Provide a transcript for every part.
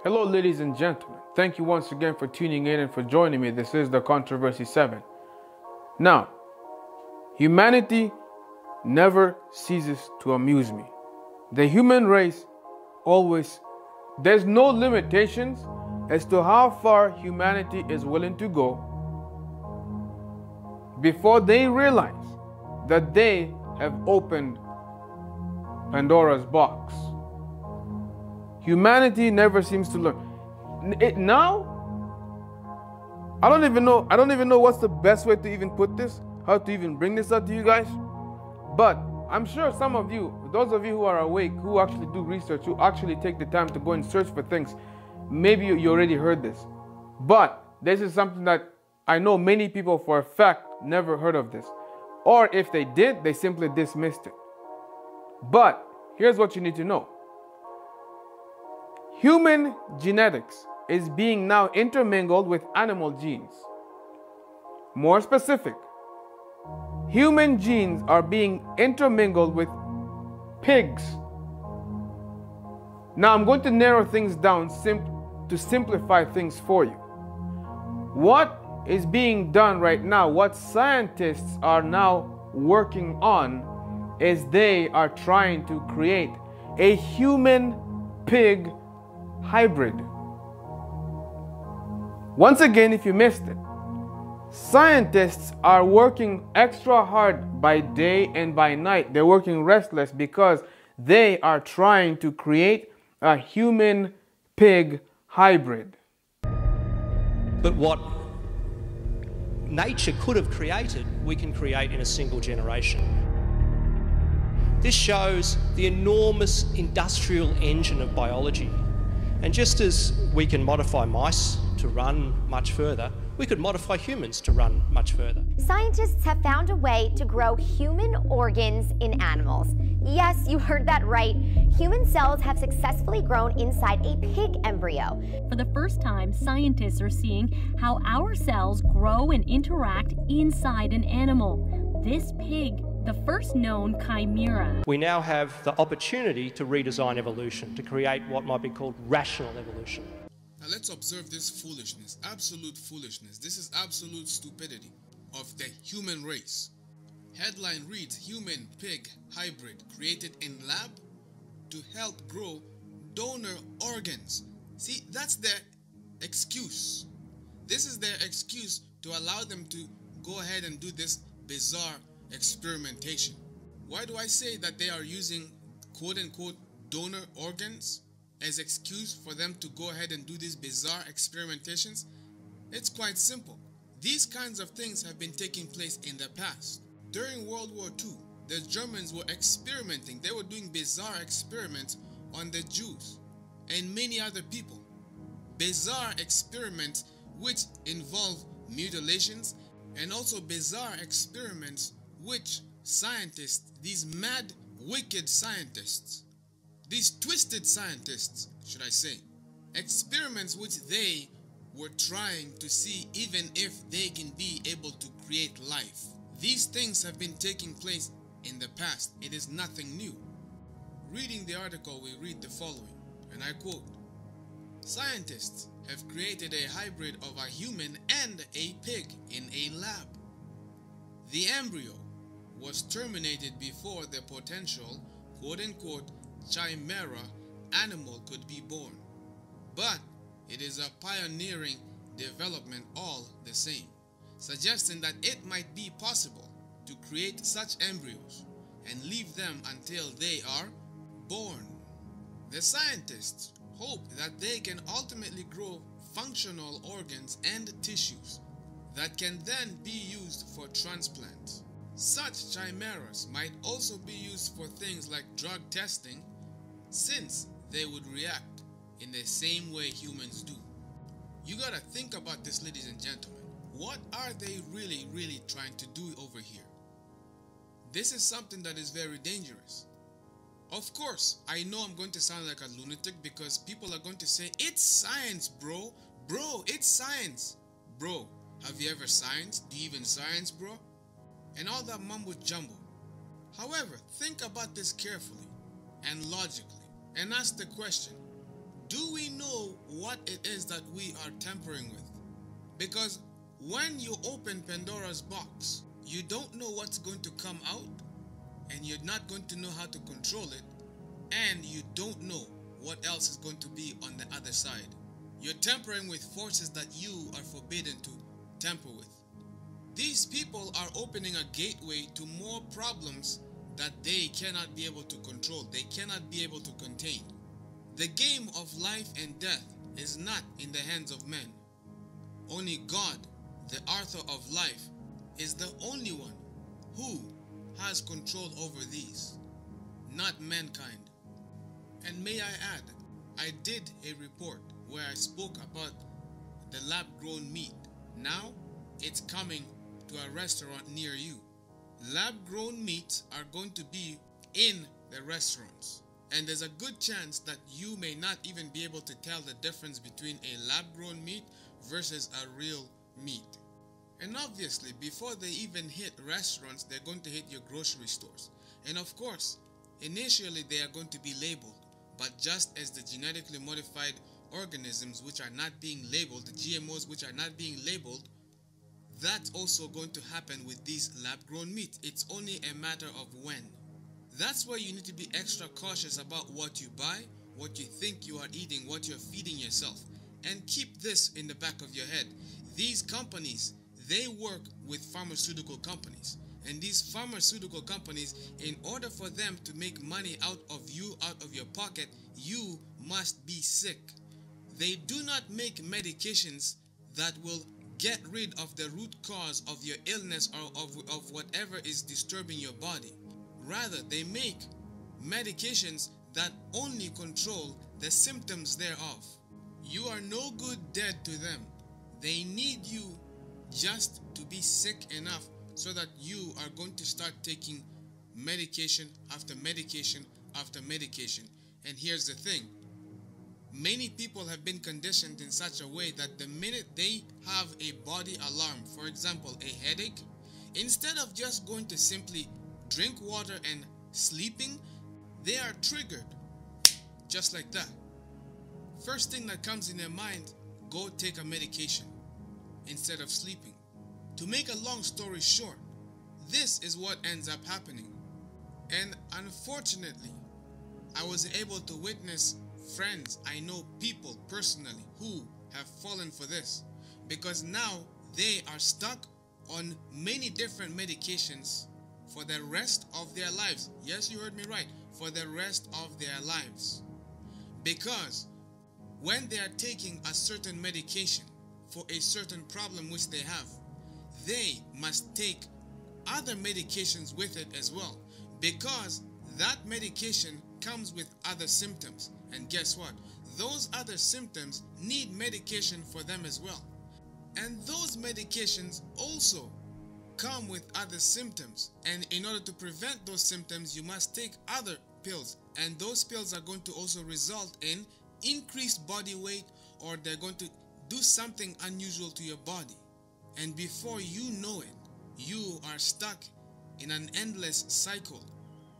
Hello, ladies and gentlemen. Thank you once again for tuning in and for joining me. This is the Controversy 7. Now, humanity never ceases to amuse me. The human race always, there's no limitations as to how far humanity is willing to go before they realize that they have opened Pandora's box. Humanity never seems to learn. Now, I don't even know what's the best way to even put this, how to even bring this up to you guys. But I'm sure some of you, those of you who are awake, who actually do research, who actually take the time to go and search for things, maybe you already heard this. But this is something that I know many people for a fact never heard of this. Or if they did, they simply dismissed it. But here's what you need to know. Human genetics is being now intermingled with animal genes. More specific, human genes are being intermingled with pigs. Now I'm going to narrow things down to simplify things for you. What is being done right now, what scientists are now working on, is they are trying to create a human-pig hybrid. Once again, if you missed it, scientists are working extra hard by day and by night. They're working restless because they are trying to create a human-pig hybrid. But what nature could have created, we can create in a single generation. This shows the enormous industrial engine of biology. And just as we can modify mice to run much further, we could modify humans to run much further. Scientists have found a way to grow human organs in animals. Yes, you heard that right. Human cells have successfully grown inside a pig embryo. For the first time, scientists are seeing how our cells grow and interact inside an animal. This pig, the first known chimera. We now have the opportunity to redesign evolution, to create what might be called rational evolution. Now let's observe this foolishness, absolute foolishness. This is absolute stupidity of the human race. Headline reads, human-pig hybrid created in lab to help grow donor organs. See, that's their excuse. This is their excuse to allow them to go ahead and do this bizarre experimentation. Why do I say that they are using quote-unquote donor organs as excuse for them to go ahead and do these bizarre experimentations? It's quite simple. These kinds of things have been taking place in the past. During World War II, the Germans were experimenting. They were doing bizarre experiments on the Jews and many other people. Bizarre experiments which involve mutilations, and also bizarre experiments which scientists, these mad, wicked scientists, these twisted scientists, should I say, experiments which they were trying to see even if they can be able to create life. These things have been taking place in the past. It is nothing new. Reading the article, we read the following, and I quote, "Scientists have created a hybrid of a human and a pig in a lab. The embryo was terminated before the potential quote-unquote chimera animal could be born. But it is a pioneering development all the same, suggesting that it might be possible to create such embryos and leave them until they are born. The scientists hope that they can ultimately grow functional organs and tissues that can then be used for transplants. Such chimeras might also be used for things like drug testing, since they would react in the same way humans do." You gotta think about this, ladies and gentlemen. What are they really trying to do over here? This is something that is very dangerous. Of course, I know I'm going to sound like a lunatic because people are going to say, "It's science, bro. Bro, it's science." Bro, have you ever scienced? Do you even science, bro? And all that mumbo jumbo. However, think about this carefully and logically and ask the question, do we know what it is that we are tampering with? Because when you open Pandora's box, you don't know what's going to come out, and you're not going to know how to control it, and you don't know what else is going to be on the other side. You're tampering with forces that you are forbidden to tamper with. These people are opening a gateway to more problems that they cannot be able to control, they cannot be able to contain. The game of life and death is not in the hands of men. Only God, the author of life, is the only one who has control over these, not mankind. And may I add, I did a report where I spoke about the lab-grown meat. Now, it's coming to a restaurant near you. Lab-grown meats are going to be in the restaurants. And there's a good chance that you may not even be able to tell the difference between a lab-grown meat versus a real meat. And obviously, before they even hit restaurants, they're going to hit your grocery stores. And of course, initially they are going to be labeled. But just as the genetically modified organisms which are not being labeled, the GMOs which are not being labeled, that's also going to happen with these lab-grown meat. It's only a matter of when. That's why you need to be extra cautious about what you buy, what you think you are eating, what you're feeding yourself. And keep this in the back of your head. These companies, they work with pharmaceutical companies. And these pharmaceutical companies, in order for them to make money out of you, out of your pocket, you must be sick. They do not make medications that will get rid of the root cause of your illness or of whatever is disturbing your body. Rather, they make medications that only control the symptoms thereof. You are no good dead to them. They need you just to be sick enough so that you are going to start taking medication after medication after medication. And here's the thing. Many people have been conditioned in such a way that the minute they have a body alarm, for example, a headache, instead of just going to simply drink water and sleeping, they are triggered just like that. First thing that comes in their mind, go take a medication instead of sleeping. To make a long story short, this is what ends up happening. And unfortunately, I was able to witness friends, I know people personally who have fallen for this, because now they are stuck on many different medications for the rest of their lives. Yes, you heard me right, for the rest of their lives. Because when they are taking a certain medication for a certain problem which they have, they must take other medications with it as well, because that medication comes with other symptoms. And guess what? Those other symptoms need medication for them as well. And those medications also come with other symptoms. And in order to prevent those symptoms, you must take other pills. And those pills are going to also result in increased body weight, or they're going to do something unusual to your body. And before you know it, you are stuck in an endless cycle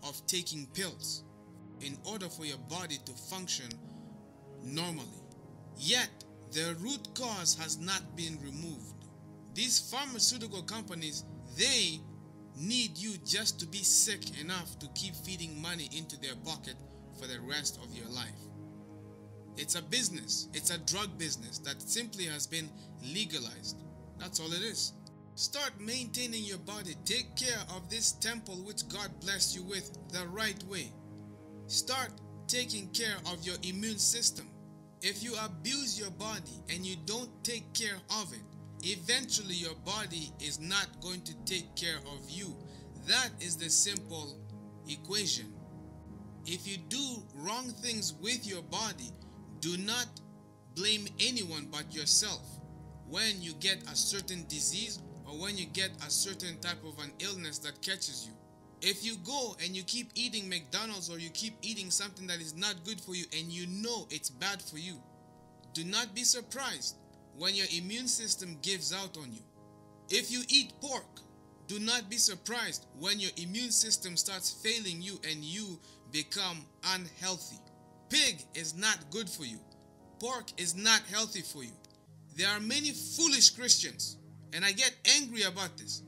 of taking pills in order for your body to function normally. Yet, the root cause has not been removed. These pharmaceutical companies, they need you just to be sick enough to keep feeding money into their pocket for the rest of your life. It's a business. It's a drug business that simply has been legalized. That's all it is. Start maintaining your body. Take care of this temple which God blessed you with the right way. Start taking care of your immune system. If you abuse your body and you don't take care of it, eventually your body is not going to take care of you. That is the simple equation. If you do wrong things with your body, do not blame anyone but yourself. When you get a certain disease or when you get a certain type of an illness that catches you, if you go and you keep eating McDonald's or you keep eating something that is not good for you and you know it's bad for you, do not be surprised when your immune system gives out on you. If you eat pork, do not be surprised when your immune system starts failing you and you become unhealthy. Pig is not good for you. pork is not healthy for you. There are many foolish Christians, and I get angry about this.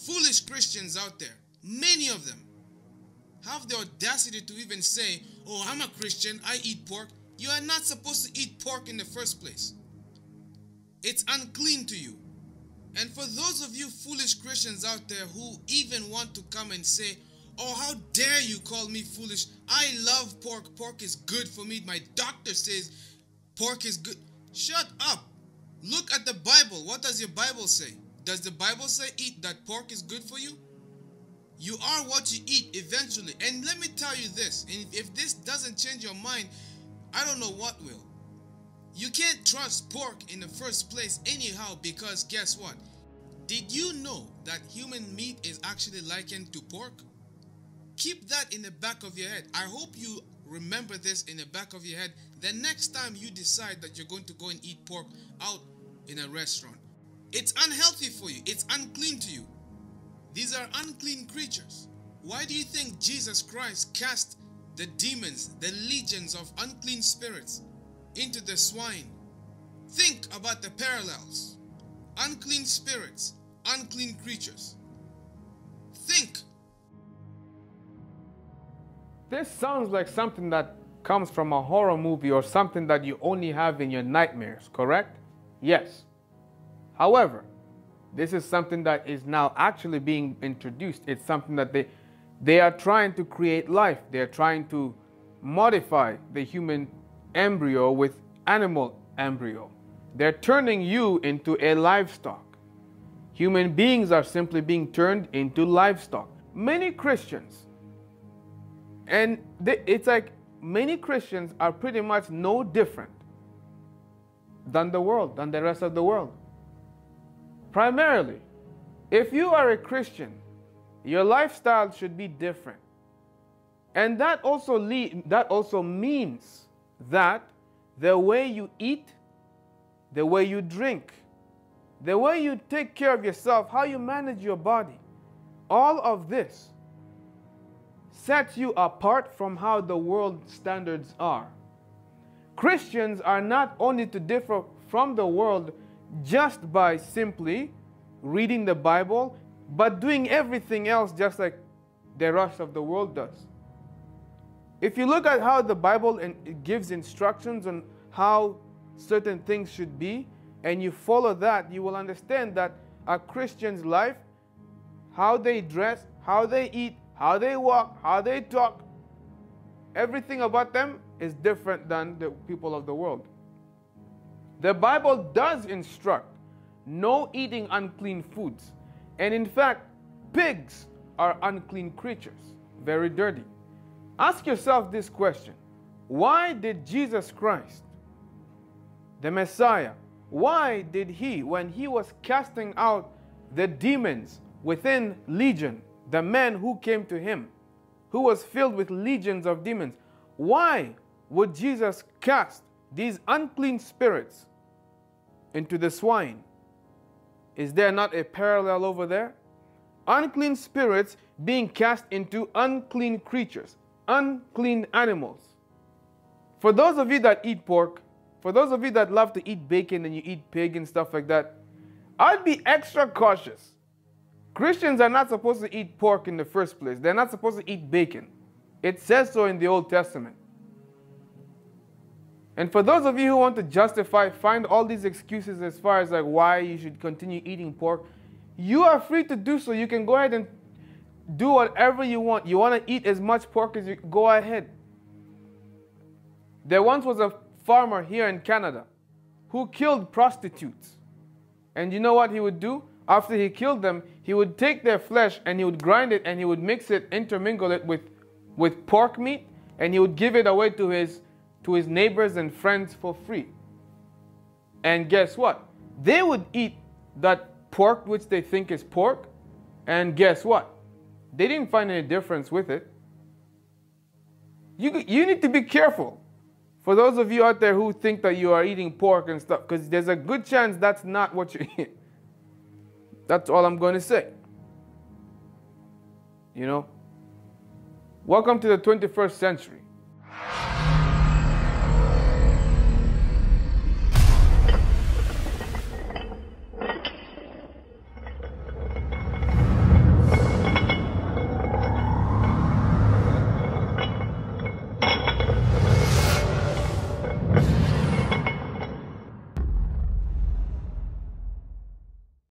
Foolish Christians out there, many of them, have the audacity to even say, oh, I'm a Christian, I eat pork. You are not supposed to eat pork in the first place. It's unclean to you. And for those of you foolish Christians out there who even want to come and say, oh, how dare you call me foolish? I love pork. Pork is good for me. My doctor says pork is good. Shut up. Look at the Bible. What does your Bible say? Does the Bible say eat that pork is good for you? You are what you eat eventually. And let me tell you this, and if this doesn't change your mind, I don't know what will. You can't trust pork in the first place anyhow, because guess what? Did you know that human meat is actually likened to pork? Keep that in the back of your head. I hope you remember this in the back of your head the next time you decide that you're going to go and eat pork out in a restaurant. It's unhealthy for you. It's unclean to you. These are unclean creatures. Why do you think Jesus Christ cast the demons, the legions of unclean spirits into the swine? Think about the parallels. Unclean spirits, unclean creatures. Think. This sounds like something that comes from a horror movie or something that you only have in your nightmares, correct? Yes. However, this is something that is now actually being introduced. It's something that they are trying to create life. They're trying to modify the human embryo with animal embryo. They're turning you into a livestock. Human beings are simply being turned into livestock. Many Christians, and it's like many Christians are pretty much no different than the world, than the rest of the world. Primarily, if you are a Christian, your lifestyle should be different. And that also means that the way you eat, the way you drink, the way you take care of yourself, how you manage your body, all of this sets you apart from how the world standards are. Christians are not only to differ from the world just by simply reading the Bible, but doing everything else just like the rest of the world does. If you look at how the Bible gives instructions on how certain things should be, and you follow that, you will understand that a Christian's life, how they dress, how they eat, how they walk, how they talk, everything about them is different than the people of the world. The Bible does instruct no eating unclean foods. And in fact, pigs are unclean creatures, very dirty. Ask yourself this question. Why did Jesus Christ, the Messiah, why did he, when he was casting out the demons within Legion, the man who came to him, who was filled with legions of demons, why would Jesus cast these unclean spirits into the swine? Is there not a parallel over there? Unclean spirits being cast into unclean creatures, unclean animals. For those of you that eat pork, for those of you that love to eat bacon and you eat pig and stuff like that, I'd be extra cautious. Christians are not supposed to eat pork in the first place. They're not supposed to eat bacon. It says so in the Old Testament. And for those of you who want to justify, find all these excuses as far as like why you should continue eating pork, you are free to do so. You can go ahead and do whatever you want. You want to eat as much pork as you go ahead. There once was a farmer here in Canada who killed prostitutes. And you know what he would do? After he killed them, he would take their flesh and he would grind it and he would mix it, intermingle it with pork meat, and he would give it away to his neighbors and friends for free. And guess what? They would eat that pork which they think is pork, and guess what? They didn't find any difference with it. You need to be careful. For those of you out there who think that you are eating pork and stuff, because there's a good chance that's not what you eat. That's all I'm going to say. You know? Welcome to the 21st century.